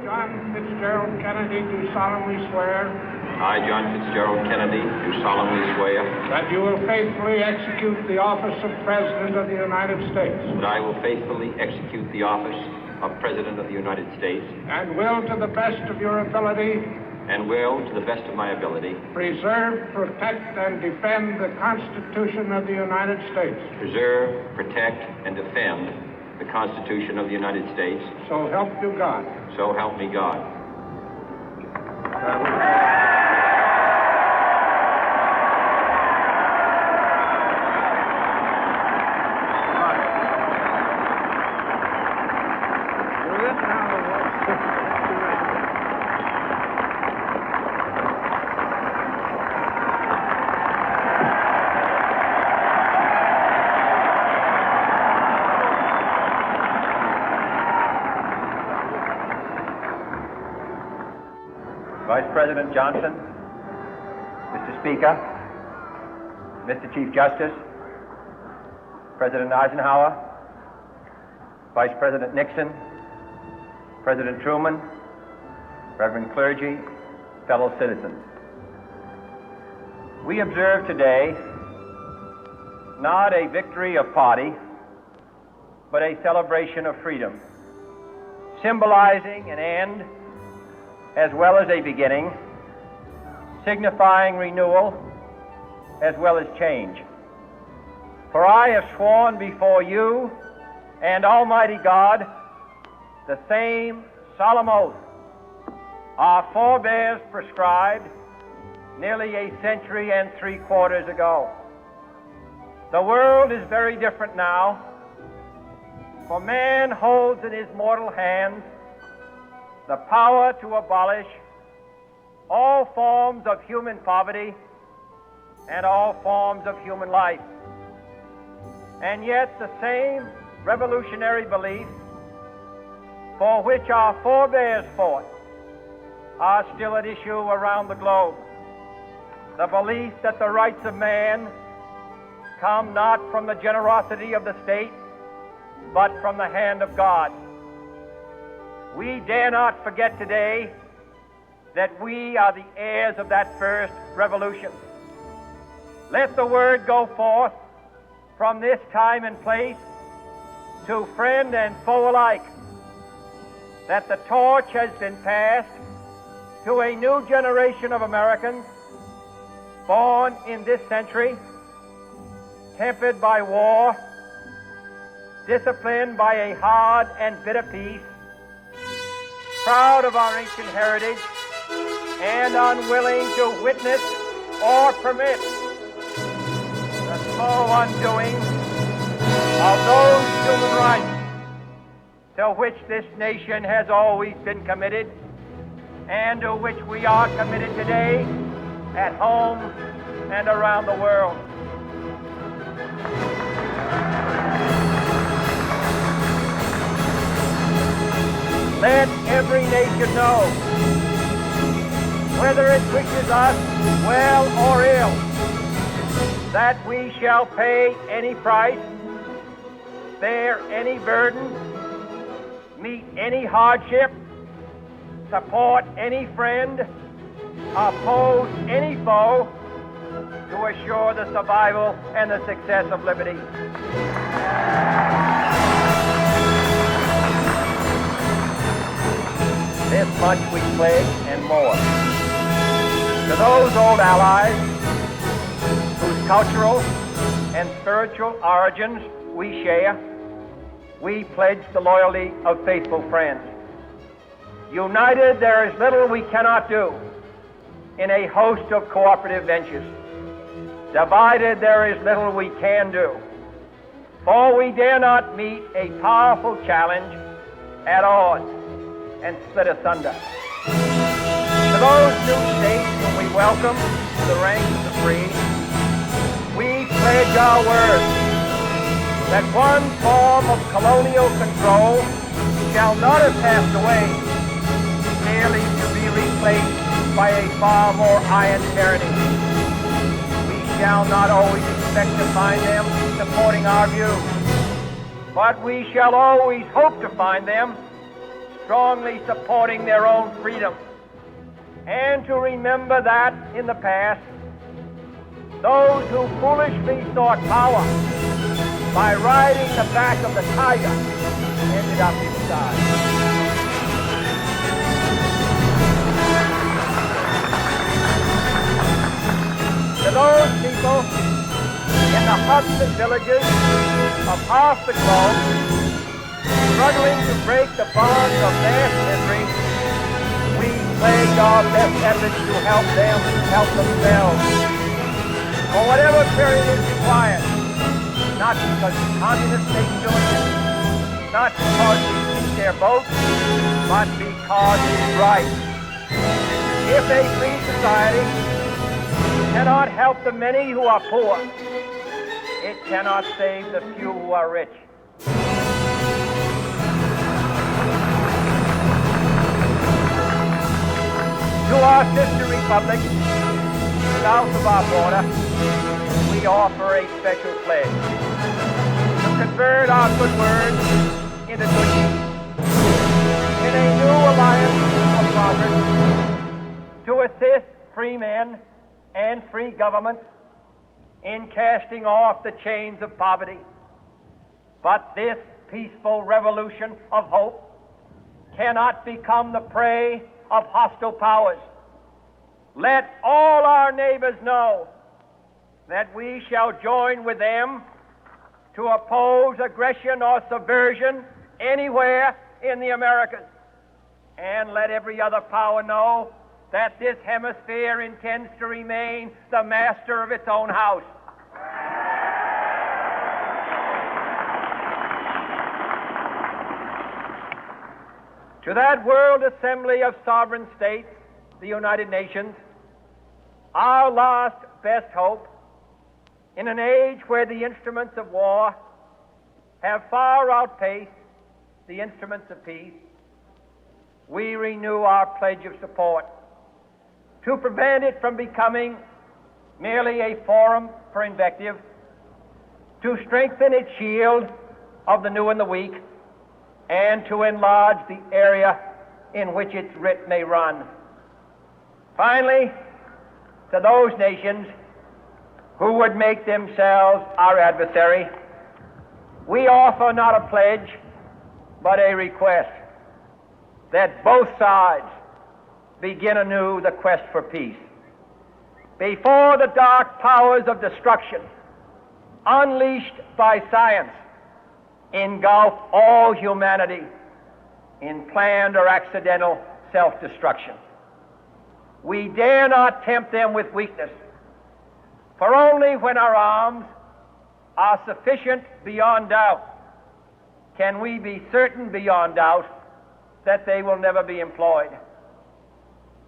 John Fitzgerald Kennedy, do solemnly swear. I, John Fitzgerald Kennedy, do solemnly swear. That you will faithfully execute the office of President of the United States. That I will faithfully execute the office of President of the United States. And will, to the best of your ability. And will, to the best of my ability. Preserve, protect, and defend the Constitution of the United States. Preserve, protect, and defend the Constitution of the United States. So help you God. So help me God. Vice President Johnson, Mr. Speaker, Mr. Chief Justice, President Eisenhower, Vice President Nixon, President Truman, Reverend clergy, fellow citizens. We observe today not a victory of party, but a celebration of freedom, symbolizing an end as well as a beginning, signifying renewal as well as change. For I have sworn before you and Almighty God the same solemn oath our forebears prescribed nearly a century and 3/4 ago. The world is very different now, for man holds in his mortal hands the power to abolish all forms of human poverty and all forms of human life. And yet the same revolutionary beliefs for which our forebears fought are still at issue around the globe. The belief that the rights of man come not from the generosity of the state, but from the hand of God. We dare not forget today that we are the heirs of that first revolution. Let the word go forth from this time and place to friend and foe alike that the torch has been passed to a new generation of Americans born in this century, tempered by war, disciplined by a hard and bitter peace, proud of our ancient heritage, and unwilling to witness or permit the slow undoing of those human rights to which this nation has always been committed and to which we are committed today at home and around the world. Let every nation know, whether it wishes us well or ill, that we shall pay any price, bear any burden, meet any hardship, support any friend, oppose any foe to assure the survival and the success of liberty. This much we pledge and more. To those old allies whose cultural and spiritual origins we share, we pledge the loyalty of faithful friends. United, there is little we cannot do in a host of cooperative ventures. Divided, there is little we can do, for we dare not meet a powerful challenge at odds and split asunder. To those new states whom we welcome to the ranks of the free, we pledge our word that one form of colonial control shall not have passed away, merely to be replaced by a far more iron tyranny. We shall not always expect to find them supporting our views, but we shall always hope to find them strongly supporting their own freedom, and to remember that in the past, those who foolishly sought power by riding the back of the tiger ended up inside. To those people in the huts and villages of half the globe struggling to break the bonds of mass misery, we pledge our best efforts to help them help themselves for whatever period is required, not because the communist state's doing it, not because we seek their votes, but because it's right. If a free society cannot help the many who are poor, it cannot save the few who are rich. To our sister republics, south of our border, we offer a special pledge to convert our good words into good deeds in a new alliance of progress, to assist free men and free governments in casting off the chains of poverty. But this peaceful revolution of hope cannot become the prey of hostile powers. Let all our neighbors know that we shall join with them to oppose aggression or subversion anywhere in the Americas. And let every other power know that this hemisphere intends to remain the master of its own house. To that World Assembly of Sovereign States, the United Nations, our last best hope, in an age where the instruments of war have far outpaced the instruments of peace, we renew our pledge of support to prevent it from becoming merely a forum for invective, to strengthen its shield of the new and the weak, and to enlarge the area in which its writ may run. Finally, to those nations who would make themselves our adversary, we offer not a pledge, but a request that both sides begin anew the quest for peace. Before the dark powers of destruction, unleashed by science, engulf all humanity in planned or accidental self-destruction. We dare not tempt them with weakness, for only when our arms are sufficient beyond doubt can we be certain beyond doubt that they will never be employed.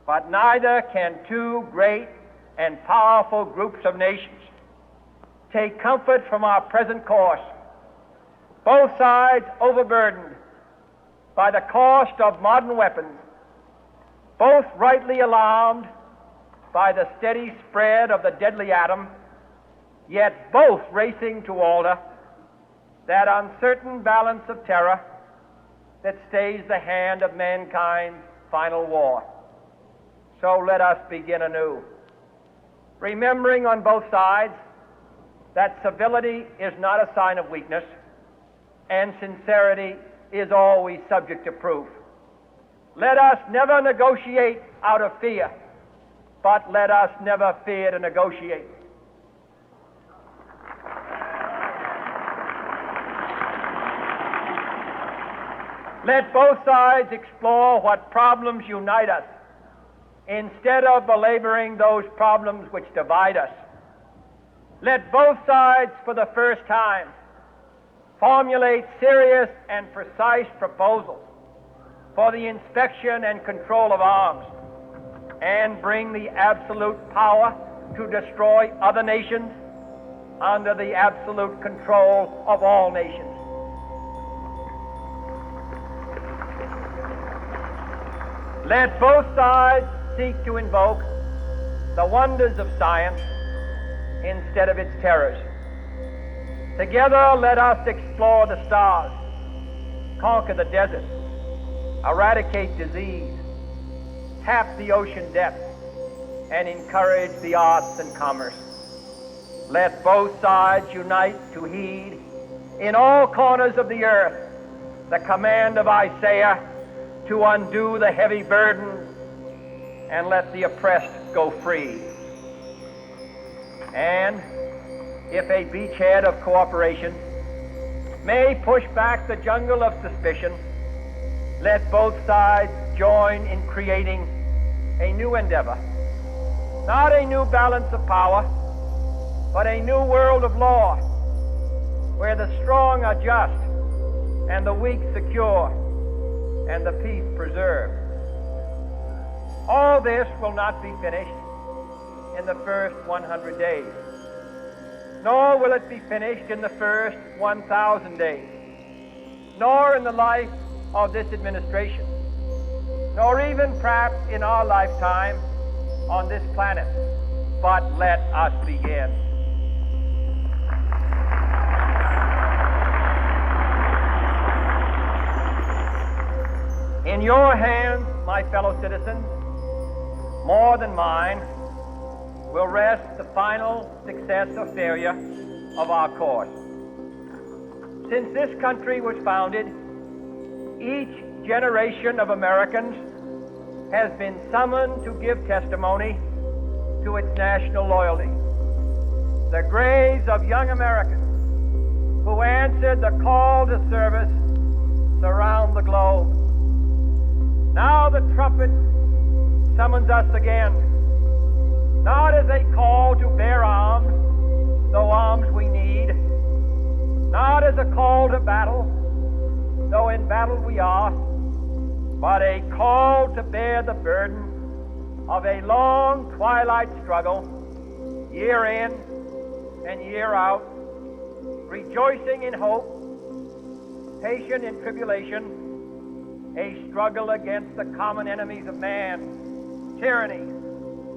But neither can two great and powerful groups of nations take comfort from our present course, both sides overburdened by the cost of modern weapons, both rightly alarmed by the steady spread of the deadly atom, yet both racing to alter that uncertain balance of terror that stays the hand of mankind's final war. So let us begin anew, remembering on both sides that civility is not a sign of weakness, and sincerity is always subject to proof. Let us never negotiate out of fear, but let us never fear to negotiate. Let both sides explore what problems unite us, instead of belaboring those problems which divide us. Let both sides, for the first time, formulate serious and precise proposals for the inspection and control of arms, and bring the absolute power to destroy other nations under the absolute control of all nations. Let both sides seek to invoke the wonders of science instead of its terrors. Together, let us explore the stars, conquer the desert, eradicate disease, tap the ocean depths, and encourage the arts and commerce. Let both sides unite to heed in all corners of the earth the command of Isaiah to undo the heavy burden and let the oppressed go free. And if a beachhead of cooperation may push back the jungle of suspicion, let both sides join in creating a new endeavor, not a new balance of power, but a new world of law, where the strong are just and the weak secure and the peace preserved. All this will not be finished in the first 100 days, nor will it be finished in the first 1,000 days, nor in the life of this administration, nor even perhaps in our lifetime on this planet. But let us begin. In your hands, my fellow citizens, more than mine, will rest the final success or failure of our course. Since this country was founded, each generation of Americans has been summoned to give testimony to its national loyalty. The graves of young Americans who answered the call to service surround the globe. Now the trumpet summons us again, not as a call to bear arms, though arms we need, not as a call to battle, though in battle we are, but a call to bear the burden of a long twilight struggle, year in and year out, rejoicing in hope, patient in tribulation, a struggle against the common enemies of man, tyranny,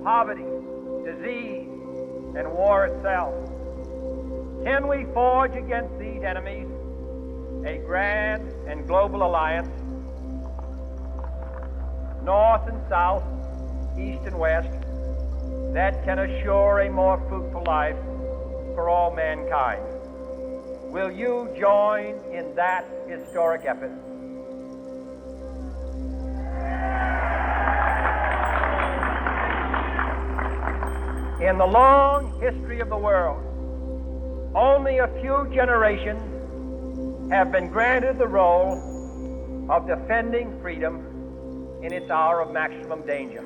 poverty, disease, and war itself. Can we forge against these enemies a grand and global alliance, north and south, east and west, that can assure a more fruitful life for all mankind. Will you join in that historic effort? In the long history of the world, only a few generations have been granted the role of defending freedom in its hour of maximum danger.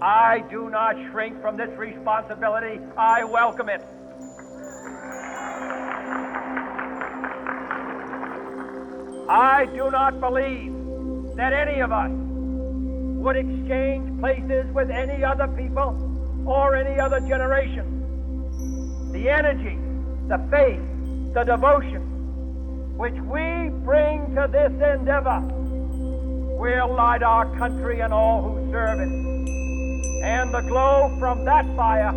I do not shrink from this responsibility. I welcome it. I do not believe that any of us would exchange places with any other people or any other generation. The energy, the faith, the devotion which we bring to this endeavor will light our country and all who serve it. And the glow from that fire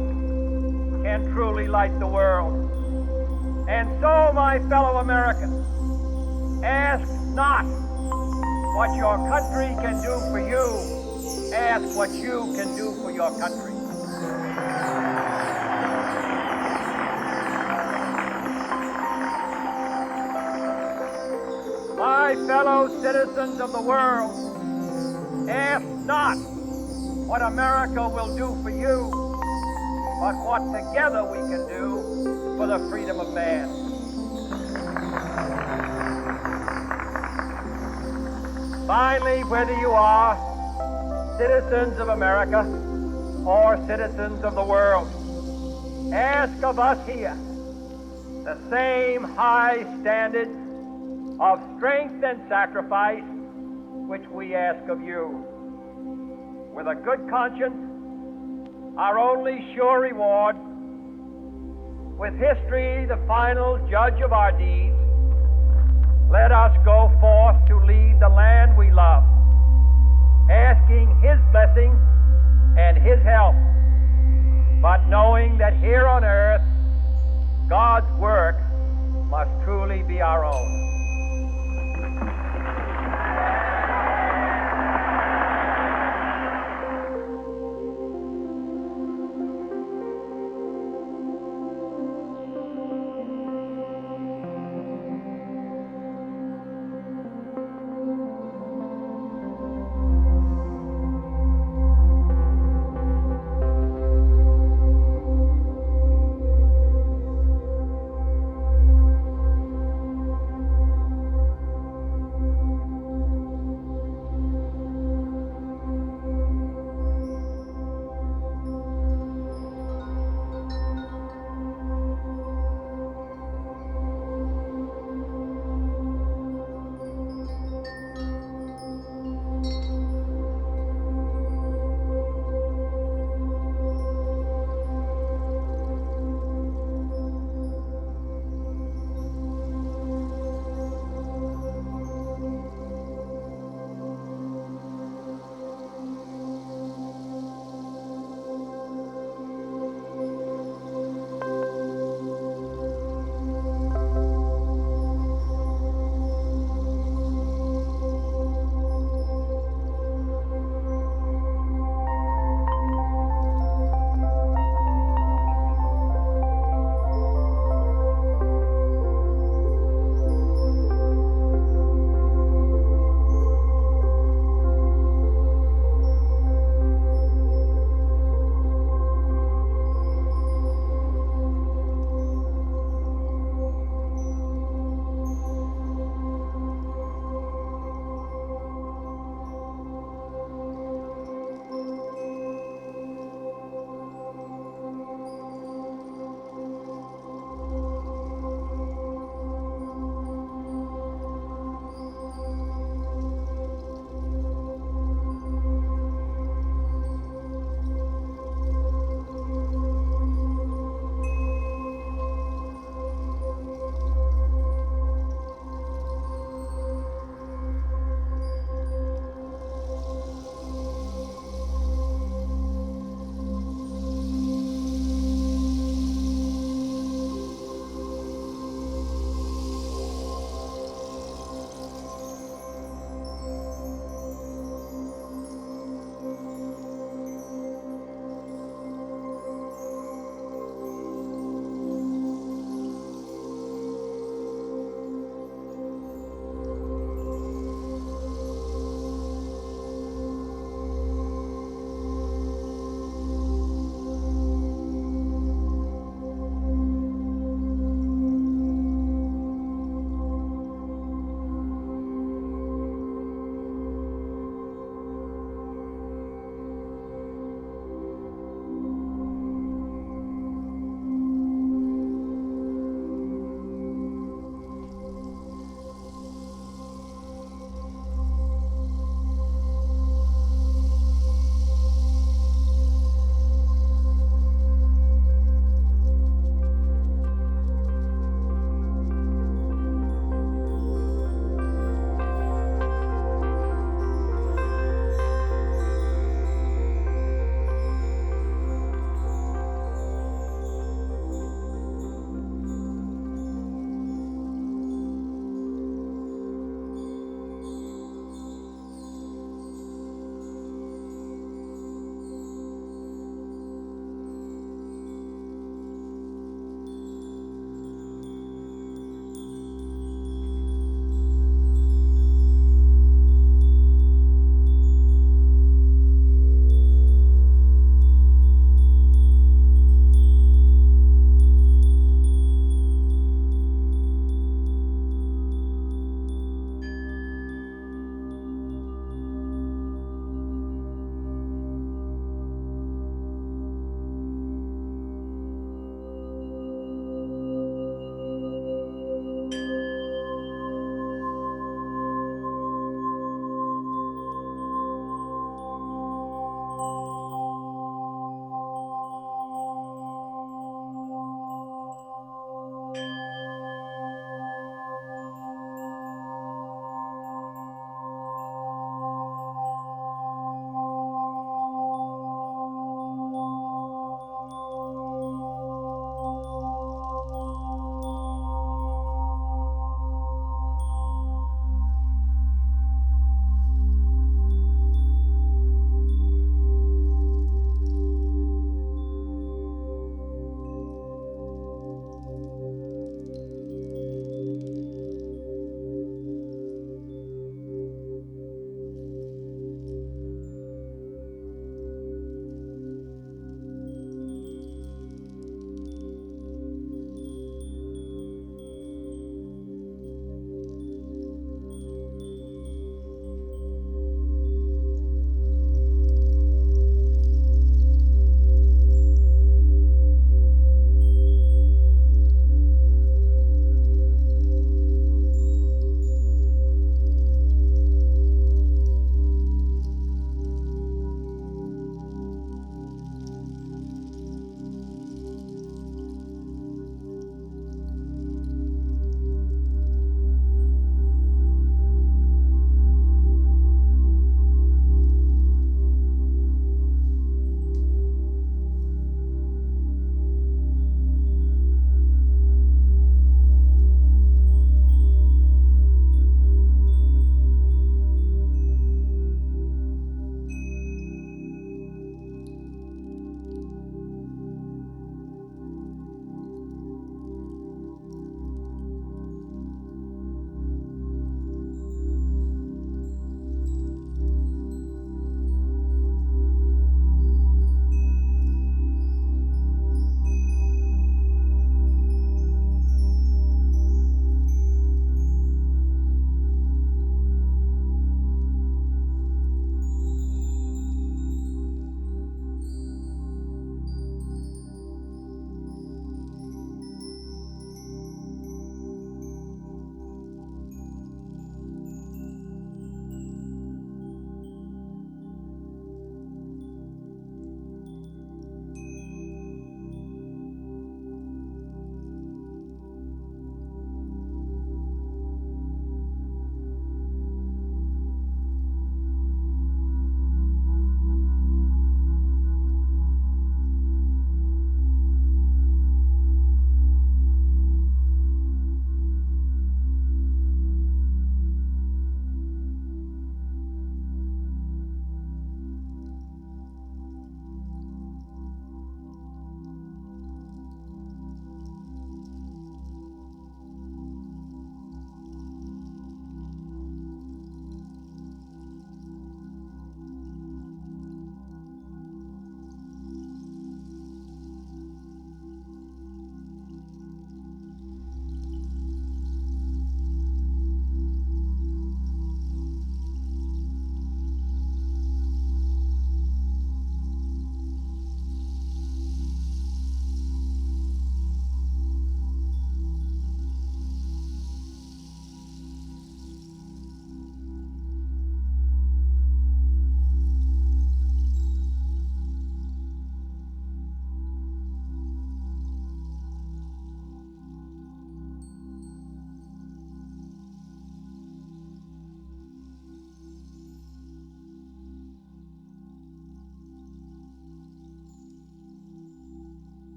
can truly light the world. And so, my fellow Americans, ask not what your country can do for you. Ask what you can do for your country. My fellow citizens of the world, ask not what America will do for you, but what together we can do for the freedom of man. Finally, whether you are citizens of America or citizens of the world, ask of us here the same high standards of strength and sacrifice which we ask of you. With a good conscience, our only sure reward, with history the final judge of our deeds, let us go forth to lead the land we love, asking His blessing and His help, but knowing that here on earth, God's work must truly be our own.